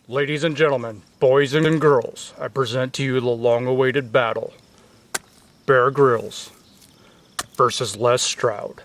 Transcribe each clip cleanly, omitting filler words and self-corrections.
Ladies and gentlemen, boys and girls, I present to you the long-awaited battle. Bear Grylls versus Stroud.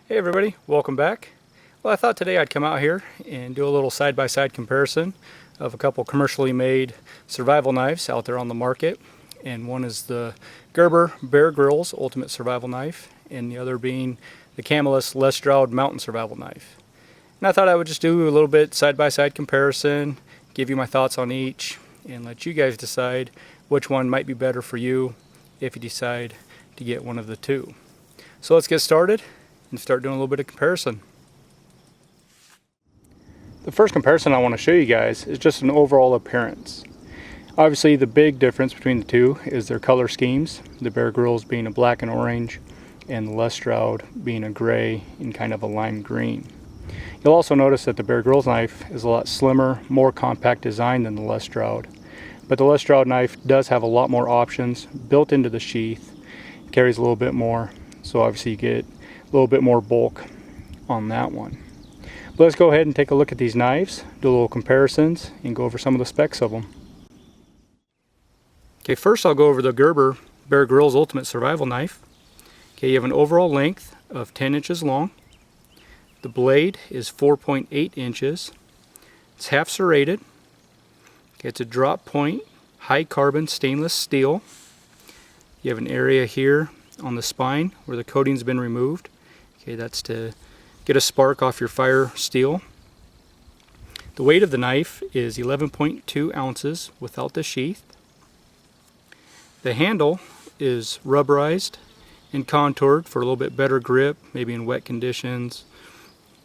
Hey everybody, welcome back. Well, I thought today I'd come out here and do a little side-by-side comparison of a couple commercially made survival knives out there on the market. And one is the Gerber Bear Grylls Ultimate Survival Knife, and the other being the Camillus Stroud Mountain Survival Knife. And I thought I would just do a little bit side-by-side comparison, give you my thoughts on each, and let you guys decide which one might be better for you if you decide to get one of the two. So let's get started and start doing a little bit of comparison. The first comparison I want to show you guys is just an overall appearance. Obviously the big difference between the two is their color schemes, the Bear Grylls being a black and orange and the Stroud being a gray and kind of a lime green. You'll also notice that the Bear Grylls knife is a lot slimmer, more compact design than the Stroud. But the Stroud knife does have a lot more options built into the sheath, carries a little bit more, so obviously you get a little bit more bulk on that one. But let's go ahead and take a look at these knives, do a little comparisons, and go over some of the specs of them. Okay, first I'll go over the Gerber Bear Grylls Ultimate Survival Knife. Okay, you have an overall length of 10 inches long. The blade is 4.8 inches. It's half serrated. Okay, it's a drop point, high carbon stainless steel. You have an area here on the spine where the coating's been removed. Okay, that's to get a spark off your fire steel. The weight of the knife is 11.2 ounces without the sheath. The handle is rubberized and contoured for a little bit better grip, maybe in wet conditions,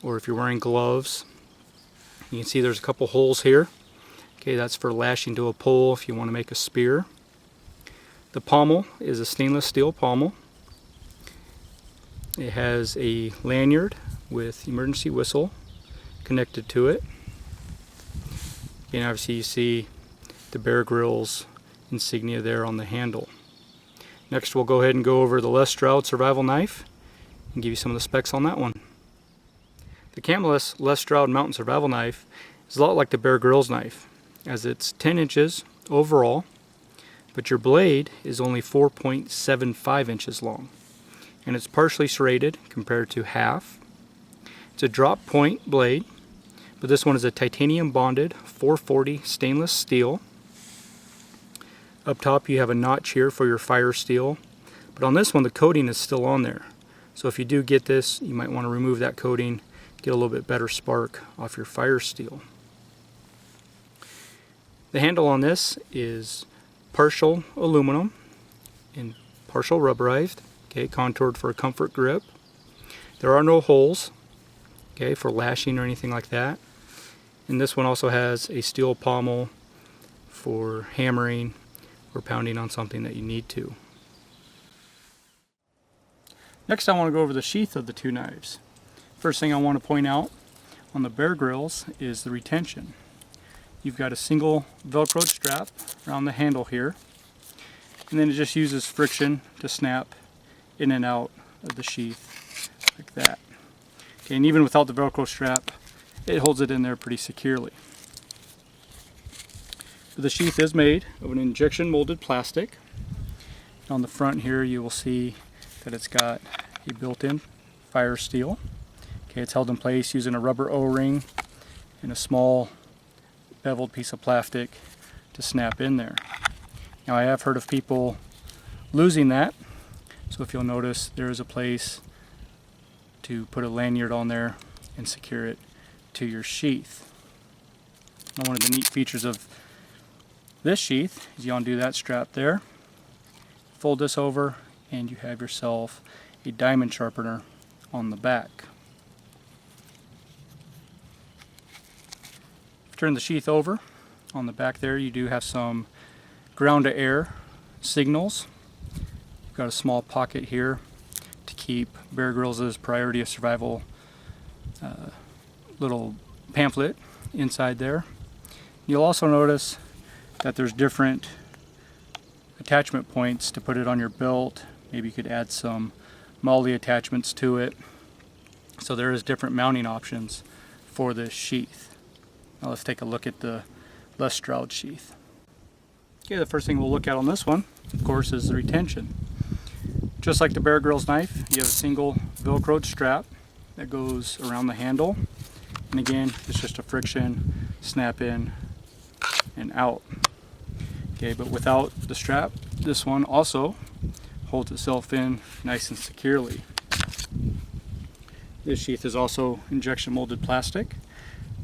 or if you're wearing gloves. You can see there's a couple holes here. Okay, that's for lashing to a pole if you want to make a spear. The pommel is a stainless steel pommel. It has a lanyard with emergency whistle connected to it. And obviously you see the Bear Grylls insignia there on the handle. Next we'll go ahead and go over the Stroud Survival Knife and give you some of the specs on that one. The Camillus Stroud Mountain Survival Knife is a lot like the Bear Grylls knife, as it's 10 inches overall, but your blade is only 4.75 inches long, and it's partially serrated compared to half. It's a drop point blade, but this one is a titanium bonded 440 stainless steel. Up top you have a notch here for your fire steel, but on this one the coating is still on there. So if you do get this, you might want to remove that coating, get a little bit better spark off your fire steel. The handle on this is partial aluminum and partial rubberized, okay, contoured for a comfort grip. There are no holes, okay, for lashing or anything like that. And this one also has a steel pommel for hammering or pounding on something that you need to. Next I want to go over the sheath of the two knives. First thing I want to point out on the Bear Grylls is the retention. You've got a single Velcro strap around the handle here, and then it just uses friction to snap in and out of the sheath like that. Okay, and even without the Velcro strap, it holds it in there pretty securely. The sheath is made of an injection molded plastic. On the front here you will see that it's got a built-in fire steel. Okay, it's held in place using a rubber O-ring and a small beveled piece of plastic to snap in there. Now I have heard of people losing that, so if you'll notice there is a place to put a lanyard on there and secure it to your sheath. Now one of the neat features of this sheath is you undo that strap there, fold this over, and you have yourself a diamond sharpener on the back. Turn the sheath over. On the back there you do have some ground to air signals. You've got a small pocket here to keep Bear Grylls' Priority of Survival little pamphlet inside there. You'll also notice that there's different attachment points to put it on your belt. Maybe you could add some MOLLE attachments to it. So there is different mounting options for this sheath. Now let's take a look at the less Stroud sheath. Okay, the first thing we'll look at on this one, of course, is the retention. Just like the Bear Grylls knife, you have a single velcroed strap that goes around the handle. And again, it's just a friction, snap in and out. Okay, but without the strap, this one also holds itself in nice and securely. This sheath is also injection molded plastic,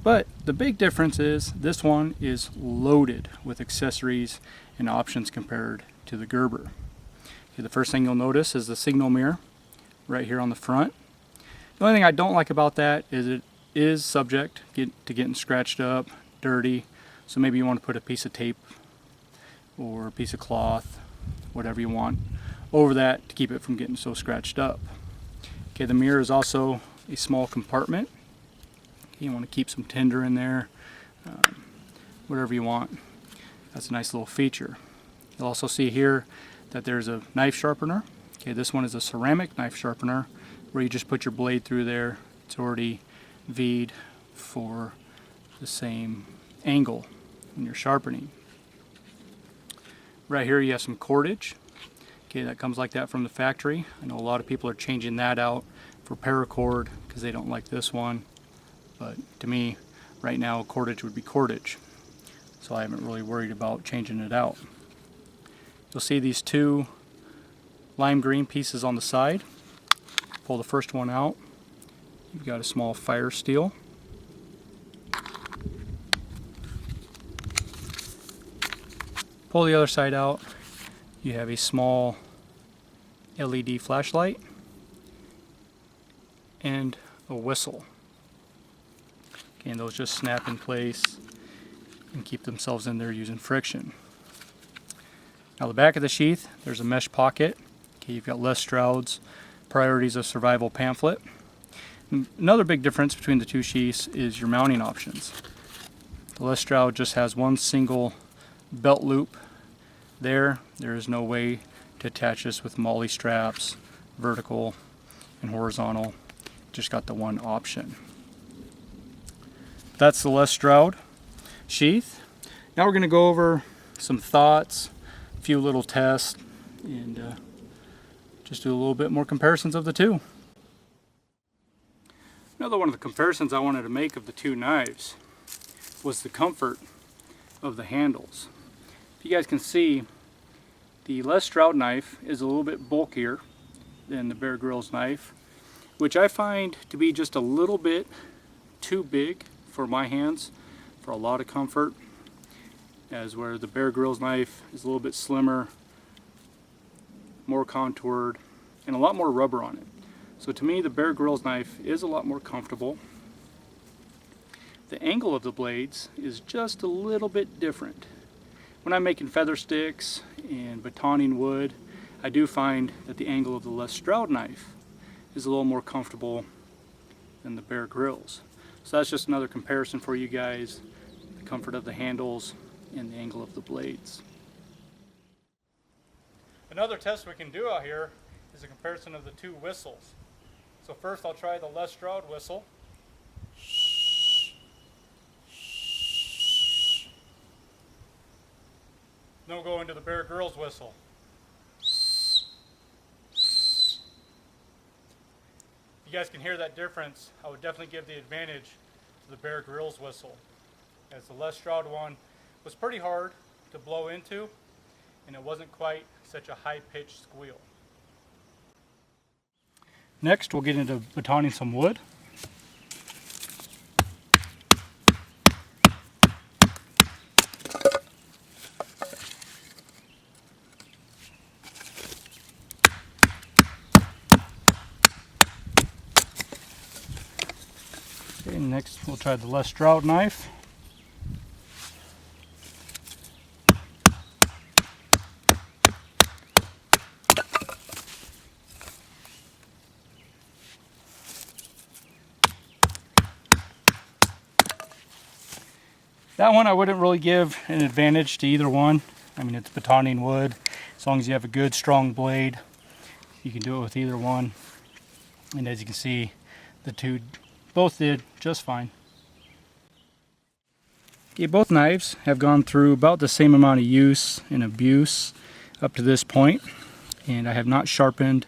but the big difference is this one is loaded with accessories and options compared to the Gerber. Okay, the first thing you'll notice is the signal mirror right here on the front. The only thing I don't like about that is it is subject to getting scratched up, dirty, so maybe you want to put a piece of tape or a piece of cloth, whatever you want, over that to keep it from getting so scratched up. Okay, the mirror is also a small compartment. You want to keep some tinder in there, whatever you want. That's a nice little feature. You'll also see here that there's a knife sharpener. Okay, this one is a ceramic knife sharpener where you just put your blade through there. It's already V'd for the same angle when you're sharpening. Right here you have some cordage. Okay, that comes like that from the factory. I know a lot of people are changing that out for paracord because they don't like this one. But to me, right now, cordage would be cordage. So I haven't really worried about changing it out. You'll see these two lime green pieces on the side. Pull the first one out. You've got a small fire steel. Pull the other side out. You have a small LED flashlight and a whistle. Okay, and those just snap in place and keep themselves in there using friction. Now the back of the sheath, there's a mesh pocket. Okay, you've got Les Stroud's Priorities of Survival pamphlet. Another big difference between the two sheaths is your mounting options. The Les Stroud just has one single belt loop there. There is no way to attach this with MOLLE straps, vertical and horizontal. Just got the one option. That's the Les Stroud sheath. Now we're going to go over some thoughts, a few little tests, and just do a little bit more comparisons of the two. Another one of the comparisons I wanted to make of the two knives was the comfort of the handles. If you guys can see, the Les Stroud knife is a little bit bulkier than the Bear Grylls knife, which I find to be just a little bit too big for my hands for a lot of comfort, as where the Bear Grylls knife is a little bit slimmer, more contoured, and a lot more rubber on it. So to me, the Bear Grylls knife is a lot more comfortable. The angle of the blades is just a little bit different. When I'm making feather sticks and batoning wood, I do find that the angle of the Les Stroud knife is a little more comfortable than the Bear Grylls. So that's just another comparison for you guys, the comfort of the handles and the angle of the blades. Another test we can do out here is a comparison of the two whistles. So first I'll try the Les Stroud whistle. Then we'll go into the Bear Grylls whistle. If you guys can hear that difference, I would definitely give the advantage to the Bear Grylls whistle, as the Les Stroud one was pretty hard to blow into, and it wasn't quite such a high-pitched squeal. Next, we'll get into batoning some wood. Okay, next we'll try the Les Stroud knife. That one I wouldn't really give an advantage to either one. I mean, it's batoning wood. As long as you have a good strong blade, you can do it with either one. And as you can see, the two both did just fine. Okay, both knives have gone through about the same amount of use and abuse up to this point, and I have not sharpened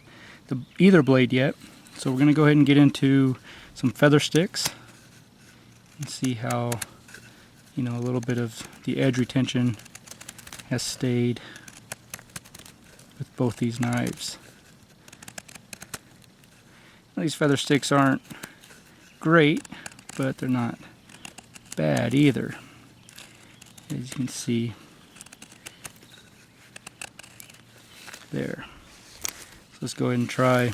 either blade yet. So we're going to go ahead and get into some feather sticks and see how, a little bit of the edge retention has stayed with both these knives. Now, these feather sticks aren't great, but they're not bad either, as you can see there. So let's go ahead and try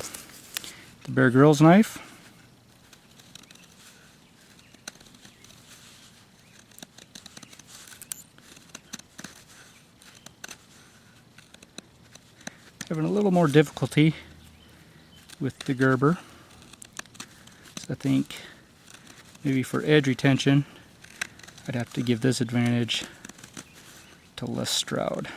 the Bear Grylls knife. Having a little more difficulty with the Gerber. So I think maybe for edge retention, I'd have to give this advantage to less Stroud.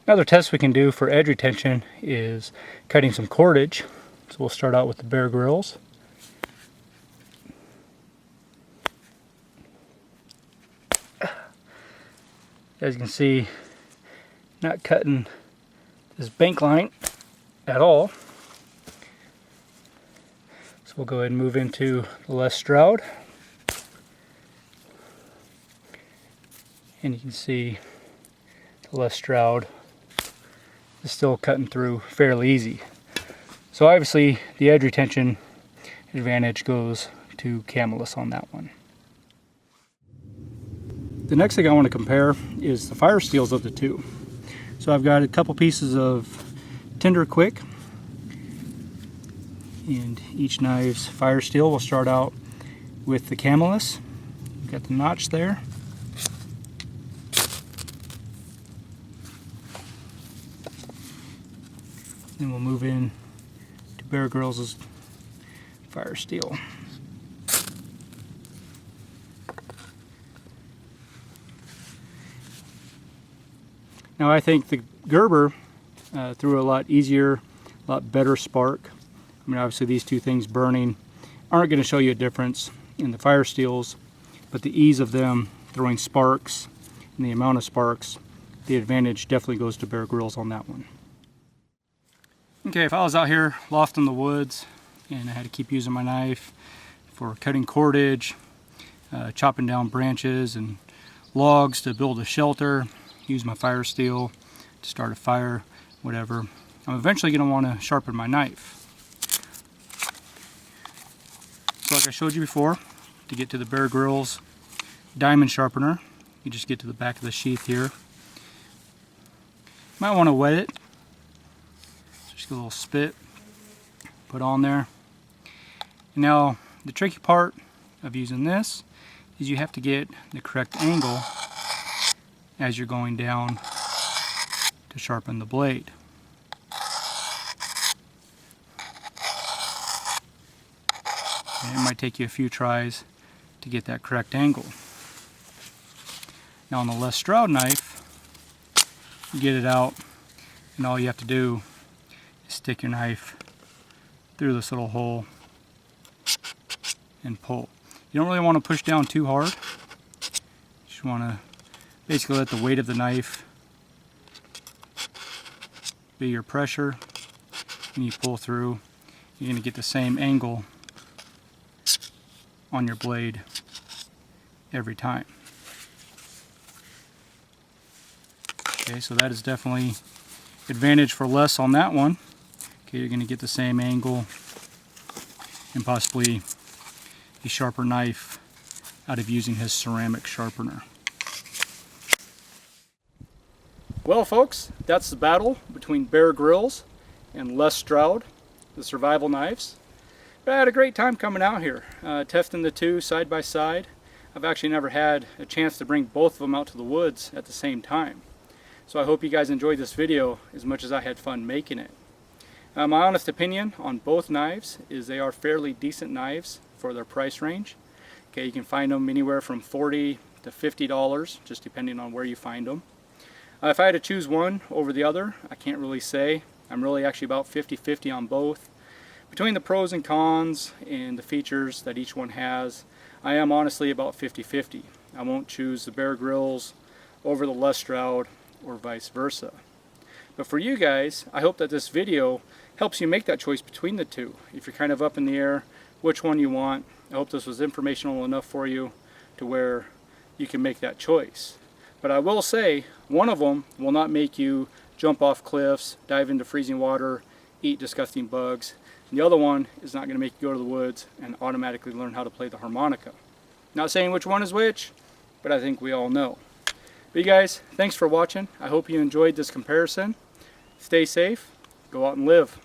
Another test we can do for edge retention is cutting some cordage. So we'll start out with the Bear Grylls. As you can see, not cutting this bank line at all. So we'll go ahead and move into the less Stroud. And you can see the less Stroud is still cutting through fairly easy. So obviously the edge retention advantage goes to Camillus on that one. The next thing I want to compare is the fire steels of the two. So I've got a couple pieces of Tinder Quick, and each knife's fire steel will start out with the Camillus. We've got the notch there. Then we'll move in to Bear Grylls' fire steel. Now I think the Gerber threw a lot easier, a lot better spark. I mean, obviously these two things burning aren't going to show you a difference in the fire steels, but the ease of them throwing sparks and the amount of sparks, the advantage definitely goes to Bear Grylls on that one. Okay, if I was out here lost in the woods and I had to keep using my knife for cutting cordage, chopping down branches and logs to build a shelter, use my fire steel to start a fire, whatever, I'm eventually going to want to sharpen my knife. So like I showed you before, to get to the Bear Grylls diamond sharpener, you just get to the back of the sheath here. Might want to wet it. Just a little spit, put on there. And now the tricky part of using this is you have to get the correct angle as you're going down to sharpen the blade. And it might take you a few tries to get that correct angle. Now on the less Stroud knife, you get it out and all you have to do is stick your knife through this little hole and pull. You don't really want to push down too hard. You just want to basically let the weight of the knife be your pressure, and you pull through. You're going to get the same angle on your blade every time. Okay, so that is definitely advantage for less on that one. Okay, you're going to get the same angle and possibly a sharper knife out of using his ceramic sharpener. Well folks, that's the battle between Bear Grylls and Les Stroud, the survival knives. But I had a great time coming out here, testing the two side by side. I've actually never had a chance to bring both of them out to the woods at the same time. So I hope you guys enjoyed this video as much as I had fun making it. My honest opinion on both knives is they are fairly decent knives for their price range. Okay, you can find them anywhere from $40 to $50, just depending on where you find them. If I had to choose one over the other, I can't really say. I'm really actually about 50-50 on both. between the pros and cons and the features that each one has, I am honestly about 50-50. I won't choose the Bear Grylls over the Stroud or vice versa. But for you guys, I hope that this video helps you make that choice between the two. If you're kind of up in the air which one you want, I hope this was informational enough for you to where you can make that choice. But I will say, one of them will not make you jump off cliffs, dive into freezing water, eat disgusting bugs. And the other one is not going to make you go to the woods and automatically learn how to play the harmonica. Not saying which one is which, but I think we all know. But you guys, thanks for watching. I hope you enjoyed this comparison. Stay safe, go out and live.